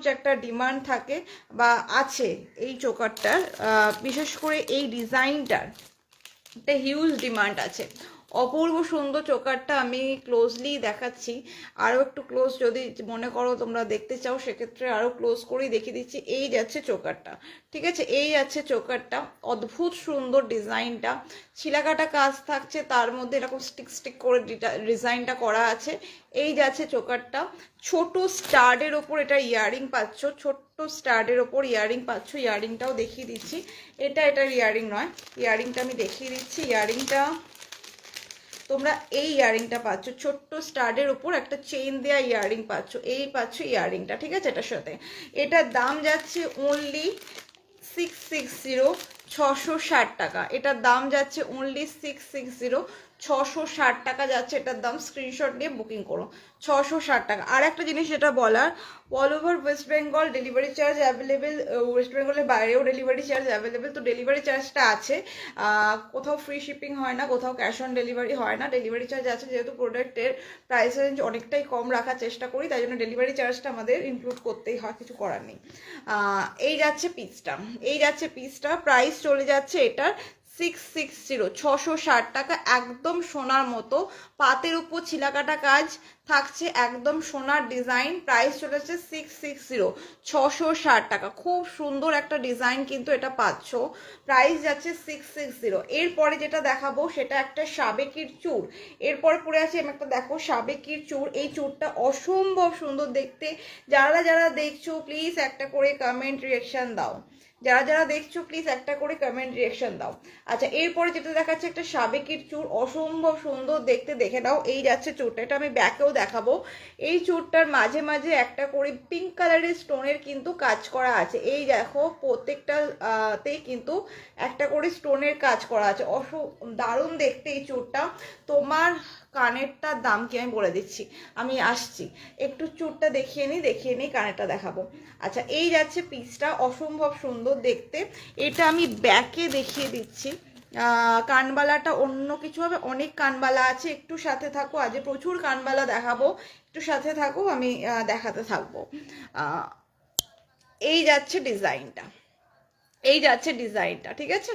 একটা ডিমান্ড থাকে বা আছে এই চোকারটার, বিশেষ করে এই ডিজাইনটার একটা হিউজ ডিমান্ড আছে। অপূর্ব সুন্দর চোকারটা আমি ক্লোজলি দেখাচ্ছি, আরও একটু ক্লোজ যদি মনে করো তোমরা দেখতে চাও সেক্ষেত্রে আরও ক্লোজ করেই দেখিয়ে দিচ্ছি। এই যাচ্ছে চোকারটা, ঠিক আছে, এই যাচ্ছে চোকারটা, অদ্ভুত সুন্দর ডিজাইনটা, ছিলাকাটা কাজ থাকছে, তার মধ্যে এরকম স্টিক স্টিক করে ডিজাইনটা করা আছে। এই যাচ্ছে চোকারটা, ছোট স্টাডের ওপর এটা ইয়ারিং পাচ্ছ, ছোট্ট স্টাডের ওপর ইয়ারিং পাচ্ছ। ইয়ারিংটাও দেখিয়ে দিচ্ছি, এটার ইয়ারিং নয়, ইয়ারিংটা আমি দেখিয়ে দিচ্ছি। ইয়ারিংটা তোমরা এই ইয়ারিংটা পাচ্ছ, ছোট্ট স্টাডের উপর একটা চেইন দেওয়া ইয়ারিং পাচ্ছ, এই পাচ্ছ ইয়ারিংটা, ঠিক আছে। এটার সাথে এটার দাম যাচ্ছে অনলি 660, 660 টাকা। এটার দাম যাচ্ছে অনলি 660, 660 টাকা যাচ্ছে এটার দাম। স্ক্রিনশট নিয়ে বুকিং করো, 660 টাকা। আর একটা জিনিস যেটা বলার, all over West Bengal delivery charge available, West বেঙ্গলের বাইরেও ডেলিভারি চার্জ অ্যাভেলেবেল। তো ডেলিভারি চার্জটা আছে, কোথাও ফ্রি শিপিং হয় না, কোথাও ক্যাশ অন ডেলিভারি হয় না, ডেলিভারি চার্জ আছে। যেহেতু প্রোডাক্টের প্রাইস রেঞ্জ অনেকটাই কম রাখার চেষ্টা করি, তাই জন্য ডেলিভারি চার্জটা আমাদের ইনক্লুড করতেই হয়, কিছু করার নেই। এই যাচ্ছে পিসটা, এই যাচ্ছে পিসটা, প্রাইস চলে যাচ্ছে এটার 660, 660 টাকা, একদম সোনার মতো পাতের উপর ছিলাকাটা কাজ থাকছে, একদম সোনার ডিজাইন। প্রাইস চলেছে 660, 660 টাকা। খুব সুন্দর একটা ডিজাইন কিন্তু এটা পাচ্ছ, প্রাইস যাচ্ছে 660। এরপরে যেটা দেখাবো সেটা একটা সাবেকির চূড়, এরপরে পরে আছে আমি একটা, দেখো সাবেকির চূড়। এই চূড়টা অসম্ভব সুন্দর দেখতে। যারা যারা দেখছো প্লিজ একটা করে কমেন্ট রিয়াকশন দাও, যারা যারা দেখছো প্লিজ একটা করে কমেন্ট রিয়াকশন দাও। আচ্ছা, এরপরে যেটা দেখাচ্ছে একটা সাবেকির চূড়, অসম্ভব সুন্দর দেখতে, দেখে নাও। এই যাচ্ছে চূড়টা, এটা আমি ব্যাকেও দেখাবো। এই চূড়টার মাঝে মাঝে একটা করে পিঙ্ক কালারের স্টোনের কিন্তু কাজ করা আছে। এই দেখো প্রত্যেকটা তে কিন্তু একটা করে স্টোনের কাজ করা আছে, দারুণ দেখতে এই চূড়টা। তোমার কানেরটার দাম কি আমি বলে দিচ্ছি, আমি আসছি, একটু চূড়টা দেখিয়ে নিই কানেরটা দেখাবো। আচ্ছা, এই যাচ্ছে পিসটা, অসম্ভব সুন্দর দেখতে। এটা আমি ব্যাকে দেখিয়ে দিচ্ছি। কানবালাটা অন্য কিছু হবে, অনেক কানবালা আছে, একটু সাথে থাকো, আজ প্রচুর কানবালা দেখাবো, একটু সাথে থাকো, আমি দেখাতে থাকবো। এই যাচ্ছে ডিজাইনটা, এই যাচ্ছে ডিজাইনটা, ঠিক আছে,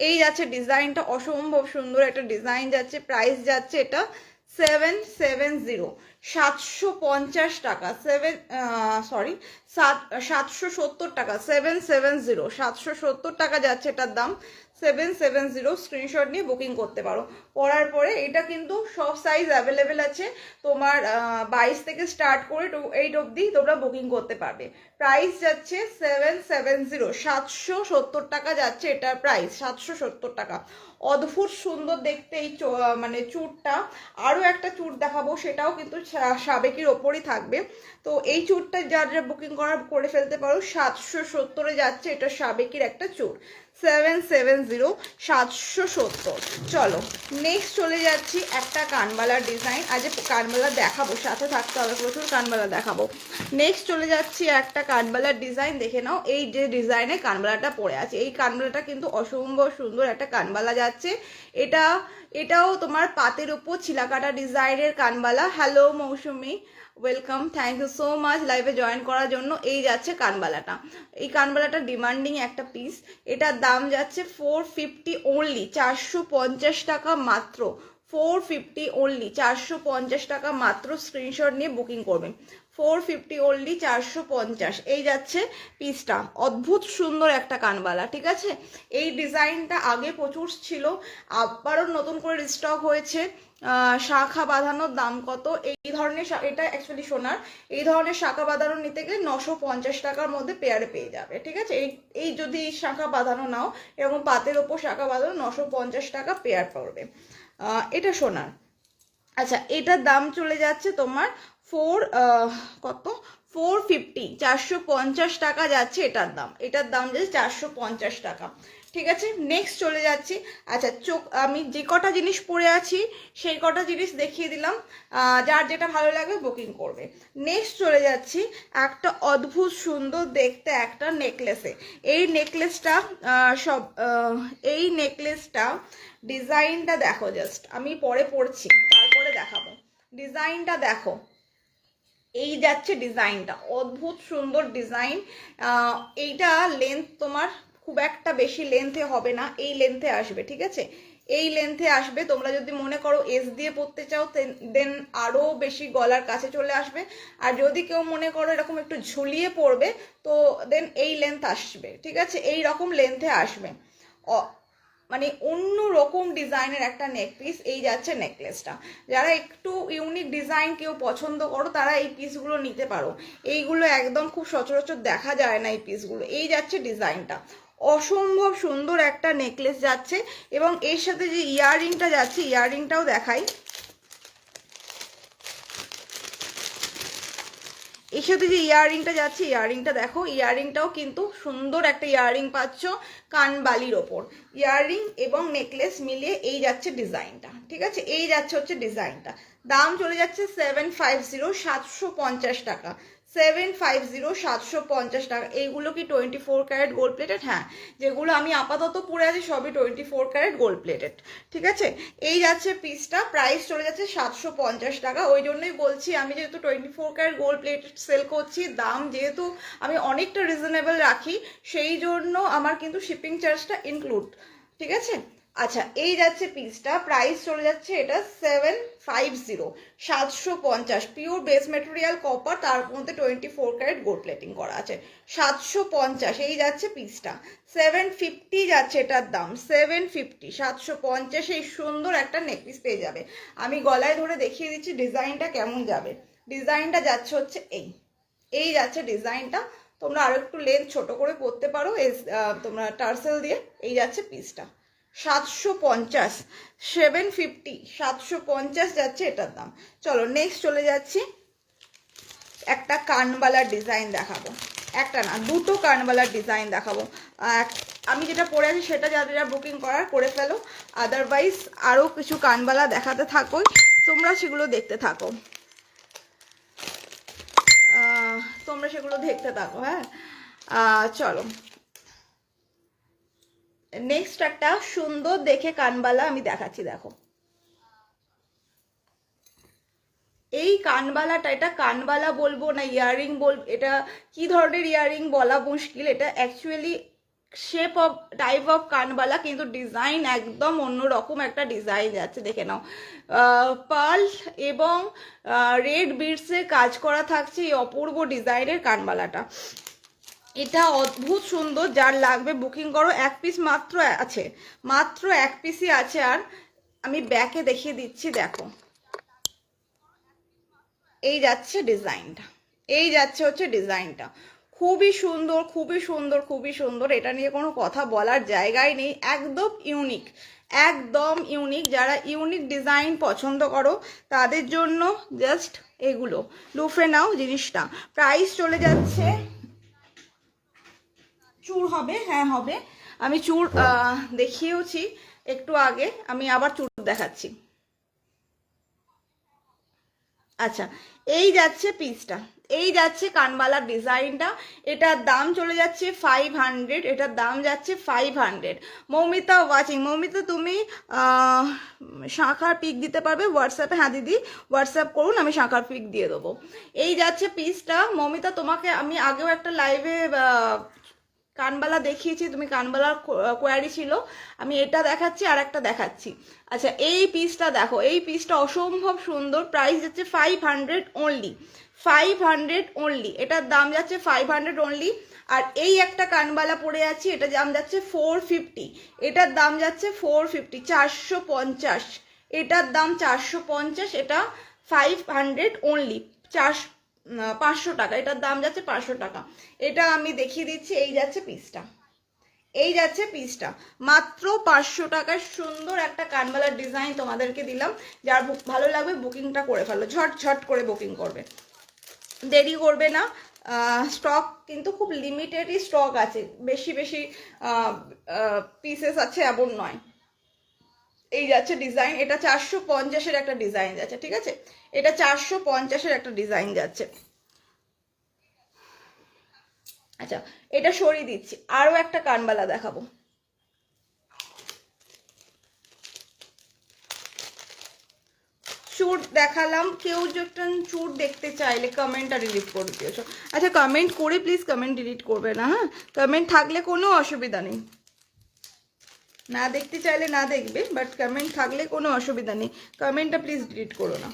এই যাচ্ছে ডিজাইনটা, অসম্ভব সুন্দর একটা ডিজাইন যাচ্ছে। প্রাইস যাচ্ছে এটা 770, 750 টাকা, 770 টাকা, 770, 770 টাকা যাচ্ছে এটার দাম, 770। স্ক্রিনশট নিয়ে বুকিং করতে পারো। পরার পরে এটা কিন্তু সব সাইজ অ্যাভেলেবেল আছে, তোমার 22 থেকে স্টার্ট করে 8 অবধি তোমরা বুকিং করতে পারবে। প্রাইস যাচ্ছে 770, 770 টাকা যাচ্ছে এটার প্রাইস, 770 টাকা। অদ্ভুত সুন্দর দেখতে এই মানে চূড়টা। আরও একটা চূড় দেখাবো, সেটাও কিন্তু সাবেকির ওপরই থাকবে। তো এই চূড়টা যারা বুকিং করে ফেলতে পারো, 770 যাচ্ছে এটা সাবেকির একটা চূড়, 770, 770। চলো নেক্সট চলে যাচ্ছি একটা কানবালার ডিজাইন। আজ কানবালা দেখাবো, সাথে থাকতে হবে, প্রচুর কানবালা দেখাবো। নেক্সট চলে যাচ্ছি একটা কানবালার ডিজাইন, দেখে নাও। এই যে ডিজাইনে কানবালাটা পড়ে আছে, এই কানবালাটা কিন্তু অসম্ভব সুন্দর একটা কানবালা যাচ্ছে। এটাও তোমার পাতের উপর ছিলাকাটা ডিজাইনের কানবালা। Hello Mousumi, welcome, thank you so much লাইভে জয়েন করার জন্য। এই যাচ্ছে কানবালাটা, এই কানবালাটা ডিমান্ডিং একটা পিস। এটার দাম যাচ্ছে 450 অনলি, 450 টাকা মাত্র, 450 অনলি, 450 টাকা মাত্র। স্ক্রিনশট নিয়ে বুকিং করবেন, 450 অনলি, 450। এই যাচ্ছে পিসটা, অদ্ভুত সুন্দর একটা কানবালা, ঠিক আছে। এই ডিজাইনটা আগে প্রচুর ছিল, আবারও নতুন করে রিস্টক হয়েছে। শাখা বাঁধানোর দাম কত, এই ধরনের, এটা অ্যাকচুয়ালি সোনার, এই ধরনের শাখা বাঁধানো নিতে গেলে 950 টাকার মধ্যে পেয়ারে পেয়ে যাবে, ঠিক আছে। এই যদি শাখা বাঁধানো নাও, এরকম পাতের ওপর শাখা বাঁধানো 950 টাকা পেয়ার পড়বে, এটা সোনার। আচ্ছা, এটার দাম চলে যাচ্ছে তোমার কত, 450, 450 টাকা যাচ্ছে এটার দাম, এটার দাম যাচ্ছে 450 টাকা, ঠিক আছে। নেক্সট চলে যাচ্ছি। আচ্ছা, আমি যে কটা জিনিস পরে আছি সেই কটা জিনিস দেখিয়ে দিলাম, যার যেটা ভালো লাগবে বুকিং করবে। নেক্সট চলে যাচ্ছি একটা অদ্ভুত সুন্দর দেখতে একটা নেকলেসে। এই নেকলেসটা এই নেকলেসটা ডিজাইনটা দেখো, জাস্ট আমি পরে পড়ছি তারপরে দেখাবো। ডিজাইনটা দেখো, এই যাচ্ছে ডিজাইনটা, অদ্ভুত সুন্দর ডিজাইন। এইটা লেন্থ তোমার খুব একটা বেশি লেন্থে হবে না, এই লেন্থে আসবে, ঠিক আছে, এই লেন্থে আসবে। তোমরা যদি মনে করো এস দিয়ে পরতে চাও দেন আরও বেশি গলার কাছে চলে আসবে, আর যদি কেউ মনে করো এরকম একটু ঝুলিয়ে পরবে তো দেন এই লেন্থ আসবে, ঠিক আছে, এই রকম লেন্থে আসবে। মানে অন্য রকম ডিজাইনের একটা নেক পিস। এই যাচ্ছে নেকলেসটা, যারা একটু ইউনিক ডিজাইন কেউ পছন্দ করো তারা এই পিসগুলো নিতে পারো, এইগুলো একদম খুব সচরাচর দেখা যায় না এই পিসগুলো। এই যাচ্ছে ডিজাইনটা, অসম্ভব সুন্দর একটা নেকলেস যাচ্ছে, এবং এর সাথে যে ইয়াররিংটা যাচ্ছে ইয়াররিংটাও দেখাই। এর সাথে যে ইয়াররিংটা যাচ্ছে ইয়াররিংটা দেখো, ইয়াররিংটাও কিন্তু সুন্দর একটা ইয়াররিং পাচ্ছ কানবালির ওপর। ইয়াররিং এবং নেকলেস মিলিয়ে এই যাচ্ছে ডিজাইনটা, ঠিক আছে, এই যাচ্ছে হচ্ছে ডিজাইনটা। দাম চলে যাচ্ছে 750, 750 টাকা, 750, 750 টাকা। এইগুলো কি 24 ক্যারেট গোল্ড প্লেটেড? হ্যাঁ, যেগুলো আমি আপাতত পরে আছি সবই 24 ক্যারেট গোল্ড প্লেটেড, ঠিক আছে। এই যাচ্ছে পিসটা, প্রাইস চলে যাচ্ছে 750 টাকা। ওই জন্যই বলছি আমি যেহেতু 24 ক্যারেট গোল্ড প্লেটেড সেল করছি, দাম যেহেতু আমি অনেকটা রিজনেবল রাখি, সেই জন্য আমার কিন্তু শিপিং চার্জটা ইনক্লুড, ঠিক আছে। আচ্ছা, এই যাচ্ছে পিসটা, প্রাইস চলে যাচ্ছে এটা 750, 750, পিওর বেস মেটেরিয়াল কপার, তার মধ্যে 24 ক্যারেট গোল্ড প্লেটিং করা আছে, 750। এই যাচ্ছে পিসটা, 750 যাচ্ছে এটার দাম, 750, 750 এই সুন্দর একটা নেকপিস পেয়ে যাবে। আমি গলায় ধরে দেখিয়ে দিচ্ছি ডিজাইনটা কেমন যাবে। ডিজাইনটা যাচ্ছে হচ্ছে এই যাচ্ছে ডিজাইনটা। তোমরা আরো একটু লেন্থ ছোট করে পরতে পারো তোমরা টার্সেল দিয়ে। এই যাচ্ছে পিসটা, 750, 750, 750 যাচ্ছে এটার দাম। চলো নেক্সট চলে যাচ্ছি, একটা কানবালার ডিজাইন দেখাবো, একটা না দুটো কানবালার ডিজাইন দেখাবো। আমি যেটা পরে আছি সেটা যারা বুকিং করার করে ফেলো, আদারওয়াইজ আরও কিছু কানবালা দেখাতে থাকো, তোমরা সেগুলো দেখতে থাকো, তোমরা সেগুলো দেখতে থাকো। হ্যাঁ, চলো নেক্সট একটা সুন্দর দেখে কানবালা আমি দেখাচ্ছি, দেখো এই কানবালাটা, এটা কানবালা বলবো না ইয়াররিং বলবো, এটা কি ধরনের ইয়াররিং বলা মুশকিল। এটা actually shape of type of কানবালা, কিন্তু ডিজাইন একদম অন্যরকম একটা ডিজাইন যাচ্ছে, দেখে নাও। পার্ল এবং রেড বিডসের কাজ করা থাকছে এই অপূর্ব ডিজাইনের কানবালাটা। এটা অদ্ভুত সুন্দর, যার লাগবে বুকিং করো। এক পিস মাত্র আছে, মাত্র এক পিসই আছে। আর আমি ব্যাকে দেখিয়ে দিচ্ছি, দেখো এই যাচ্ছে ডিজাইনটা, এই যাচ্ছে হচ্ছে ডিজাইনটা, খুবই সুন্দর, খুবই সুন্দর, খুবই সুন্দর। এটা নিয়ে কোনো কথা বলার জায়গায় নেই, একদম ইউনিক, একদম ইউনিক। যারা ইউনিক ডিজাইন পছন্দ করো তাদের জন্য জাস্ট এগুলো লুফে নাও জিনিসটা। প্রাইস চলে যাচ্ছে, চূড় হবে, হ্যাঁ হবে, আমি চূড় দেখিয়েওছি একটু আগে, আমি আবার চূড় দেখাচ্ছি। আচ্ছা, এই যাচ্ছে পিসটা, এই যাচ্ছে কানবালার ডিজাইনটা। এটার দাম চলে যাচ্ছে 500, এটার দাম যাচ্ছে 500। মৌমিতা ওয়াচিং, মৌমিতা তুমি শাঁখার পিক দিতে পারবে হোয়াটসঅ্যাপে? হ্যাঁ দিদি, হোয়াটসঅ্যাপ করুন, আমি শাঁখার পিক দিয়ে দেবো। এই যাচ্ছে পিসটা। মৌমিতা, তোমাকে আমি আগেও একটা লাইভে কানবালা দেখিয়েছি, তুমি কানবালার কোয়ারি ছিল, আমি এটা দেখাচ্ছি আর একটা দেখাচ্ছি। আচ্ছা, এই পিসটা দেখো, এই পিসটা অসম্ভব সুন্দর, প্রাইস যাচ্ছে 500 অনলি, 500 অনলি, এটার দাম যাচ্ছে 500 অনলি। আর এই একটা কানবালা পরে আছি, এটা দাম যাচ্ছে 450, এটার দাম যাচ্ছে 450, 450, এটার দাম 450, এটা 500 অনলি, 500 টাকা, এটার দাম যাচ্ছে 500 টাকা। এটা আমি দেখিয়ে দিচ্ছি, এই যাচ্ছে পিসটা, এই যাচ্ছে পিসটা, মাত্র 500 টাকার সুন্দর একটা কানবালার ডিজাইন তোমাদেরকে দিলাম। যার ভালো লাগবে বুকিংটা করে ফেলো, ঝটঝট করে বুকিং করবে, দেরি করবে না। স্টক কিন্তু খুব লিমিটেডই স্টক আছে, বেশি বেশি পিসেস আছে এমন নয়। এই যাচ্ছে ডিজাইন, এটা 450-এর একটা ডিজাইন যাচ্ছে, ঠিক আছে, এটা 450-এর একটা ডিজাইন যাচ্ছে। আচ্ছা, এটা সরিয়ে দিচ্ছি, আরো একটা কানবালা দেখাবো। চূড় দেখালাম। কেউ যখন চুট দেখতে চাইলে কমেন্টটা ডিলিট করে দিয়েছো। আচ্ছা কমেন্ট করে প্লিজ কমেন্ট ডিলিট করবে না, হ্যাঁ? কমেন্ট থাকলে কোনো অসুবিধা নেই, না দেখতে চাইলে না দেখবে, বাট কমেন্ট থাকলে কোনো অসুবিধা নেই, কমেন্টটা প্লিজ ডিলিট করো না।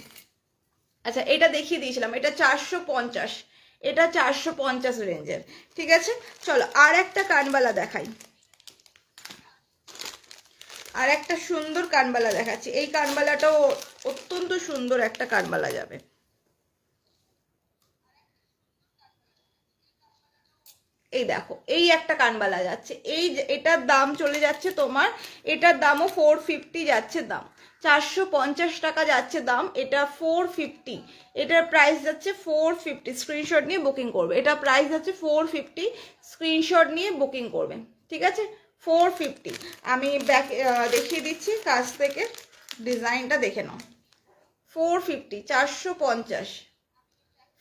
আচ্ছা এটা দেখিয়ে দিয়েছিলাম, এটা 450, এটা 450 রেঞ্জের, ঠিক আছে। চলো আর একটা কানবালা দেখাই, আর একটা সুন্দর কানবালা দেখাচ্ছি। এই কানবালাটাও অত্যন্ত সুন্দর একটা কানবালা যাবে। এই দেখো এই একটা কানবালা যাচ্ছে, এটার দাম চলে যাচ্ছে তোমার, এটার দামও 450 যাচ্ছে দাম, 450 টাকা যাচ্ছে দাম, এটা 450, এটার প্রাইস যাচ্ছে 450। স্ক্রিনশট নিয়ে বুকিং করবে, এটা প্রাইস যাচ্ছে 450, স্ক্রিনশট নিয়ে বুকিং করবে, ঠিক আছে। 450 আমি ব্যাক দেখিয়ে দিচ্ছি কাছ থেকে, ডিজাইনটা দেখে নাও। 450, 450,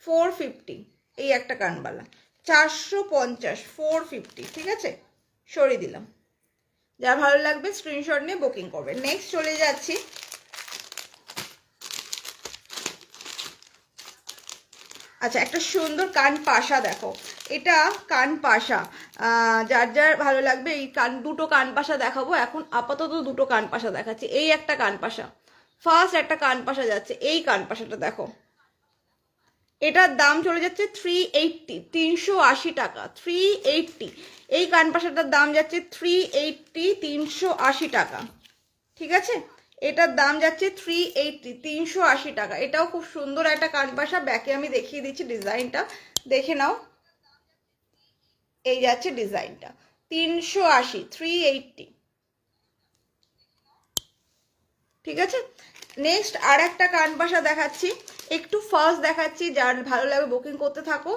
450 এই একটা কানবালা, 450, 450, ঠিক আছে। সরিয়ে দিলাম, যার ভালো লাগবে স্ক্রিনশট নিয়ে বুকিং করবে। নেক্সট চলে যাচ্ছি, আচ্ছা একটা সুন্দর কান পাশা দেখো, এটা কান পাশা, যার যার ভালো লাগবে এই দুটো কান পাশা দেখাবো এখন, আপাতত দুটো কান পাশা দেখাচ্ছি। এই একটা কান পাশা, ফার্স্ট একটা কান পাশা যাচ্ছে, এই কান পাশাটা দেখো, এটার দাম চলে যাচ্ছে 380, 380 টাকা, 380। এই কানপাশাটার দাম যাচ্ছে 380, 380 টাকা, ঠিক আছে। এটার দাম যাচ্ছে 380, 380 টাকা। এটাও খুব সুন্দর একটা কানপাশা, ব্যাকে আমি দেখিয়ে দিচ্ছি ডিজাইনটা, দেখে নাও। এই যাচ্ছে ডিজাইনটা, 380, 380, ঠিক আছে। নেক্সট আর একটা কানপাশা দেখাচ্ছি, একটু ফার্স্ট দেখাচ্ছি, যার ভালো লাগবে বুকিং করতে থাকো।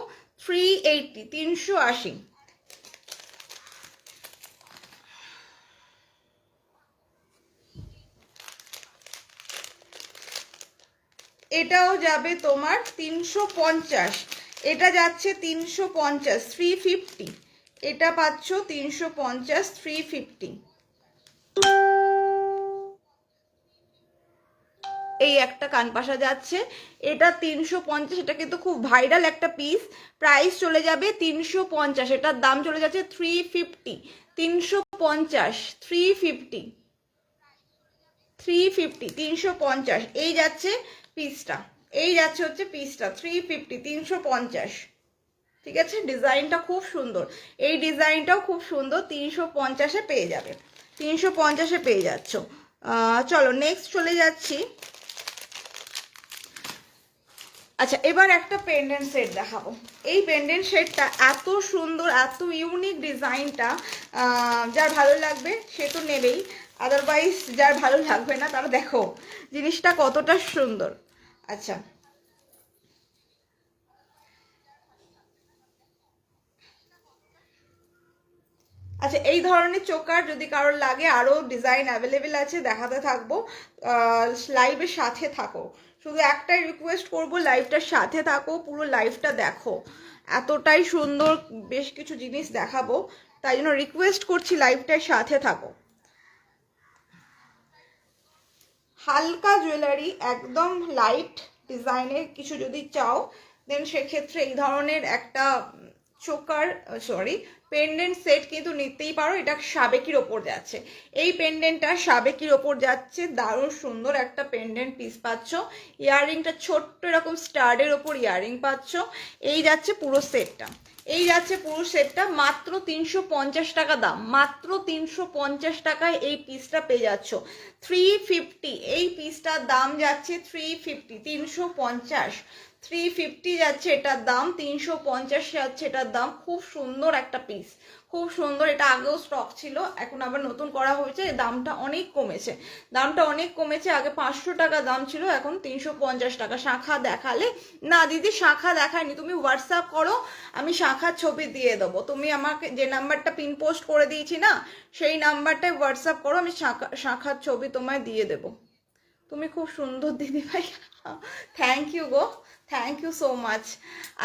380, 380, এটাও যাবে তোমার 350, এটা যাচ্ছে 350, 350, এটা পাচ্ছ 350, 350। এই একটা কানপাশা যাচ্ছে, এটা 350, এটা কিন্তু খুব ভাইরাল একটা পিস, প্রাইস চলে যাবে 350, এটার দাম চলে যাচ্ছে 350, 350, 350, 350, 350। এই যাচ্ছে পিসটা, এই যাচ্ছে হচ্ছে পিসটা 350, 350, ঠিক আছে। ডিজাইনটা খুব সুন্দর, এই ডিজাইনটাও খুব সুন্দর, 350-এ পেয়ে যাবে, 350-এ পেয়ে যাচ্ছ। চলো নেক্সট চলে যাচ্ছি। আচ্ছা এবার একটা পেন্ডেন্ট সেট দেখাবো। এই পেন্ডেন্ট সেটটা এত সুন্দর, এত ইউনিক ডিজাইনটা, যার ভালো লাগবে সে তো নেবেই, আদারওয়াইজ যার ভালো লাগবে না তারা দেখো জিনিসটা কতটা সুন্দর। আচ্ছা আচ্ছা এই ধরনের চোকার যদি কারোর লাগে, আরও ডিজাইন অ্যাভেলেবেল আছে, দেখাতে থাকবো, লাইভের সাথে থাকো। শুধু একটাই রিকোয়েস্ট করবো, লাইভটার সাথে থাকো, পুরো লাইভটা দেখো, এতটাই সুন্দর বেশ কিছু জিনিস দেখাবো, তাই জন্য রিকোয়েস্ট করছি লাইভটার সাথে থাকো। হালকা জুয়েলারি, একদম লাইট ডিজাইনের কিছু যদি চাও, দেন সেক্ষেত্রে এই ধরনের একটা চোকার সরি পেন্ডেন্ট সেট কিন্তু নিতেই পারো। এটা সাবেকির ওপর যাচ্ছে, এই পেন্ডেন্টটা সাবেকির ওপর যাচ্ছে, দারুণ সুন্দর একটা পেন্ডেন্ট পিস পাচ্ছ। ইয়াররিংটা ছোট্ট এরকম স্টার্ডের ওপর ইয়াররিং পাচ্ছ। এই যাচ্ছে পুরো সেটটা, এই যাচ্ছে পুরো সেটটা মাত্র 350 টাকা দাম, মাত্র 350 টাকায় এই পিসটা পেয়ে যাচ্ছ। 350, এই পিসটার দাম যাচ্ছে 350, 350, 350 যাচ্ছে এটার দাম, 350 যাচ্ছে এটার দাম। খুব সুন্দর একটা পিস, খুব সুন্দর। এটা আগেও স্টক ছিল, এখন আবার নতুন করা হয়েছে, দামটা অনেক কমেছে, দামটা অনেক কমেছে। আগে 500 টাকা দাম ছিল, এখন 350 টাকা। শাখা দেখালে না দিদি, শাখা দেখায়নি, তুমি হোয়াটসঅ্যাপ করো, আমি শাখার ছবি দিয়ে দেবো। তুমি আমাকে যে নাম্বারটা পিন পোস্ট করে দিয়েছি না, সেই নাম্বারটায় হোয়াটসঅ্যাপ করো, আমি শাখার ছবি তোমায় দিয়ে দেবো। তুমি খুব সুন্দর দিদি ভাই, থ্যাংক ইউ গো, থ্যাংক ইউ সো মাচ।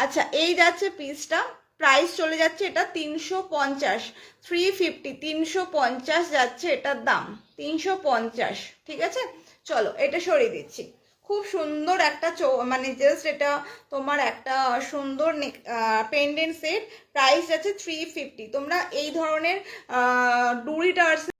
আচ্ছা এই যাচ্ছে পিসটা, প্রাইস চলে যাচ্ছে এটা 350, 350, 350 যাচ্ছে এটার দাম, 350, ঠিক আছে। চলো এটা সরিয়ে দিচ্ছি, খুব সুন্দর একটা মানে জাস্ট এটা তোমার একটা সুন্দর পেন্ডেন্ট সেট, প্রাইস আছে 350। তোমরা এই ধরনের ডুরি টার্স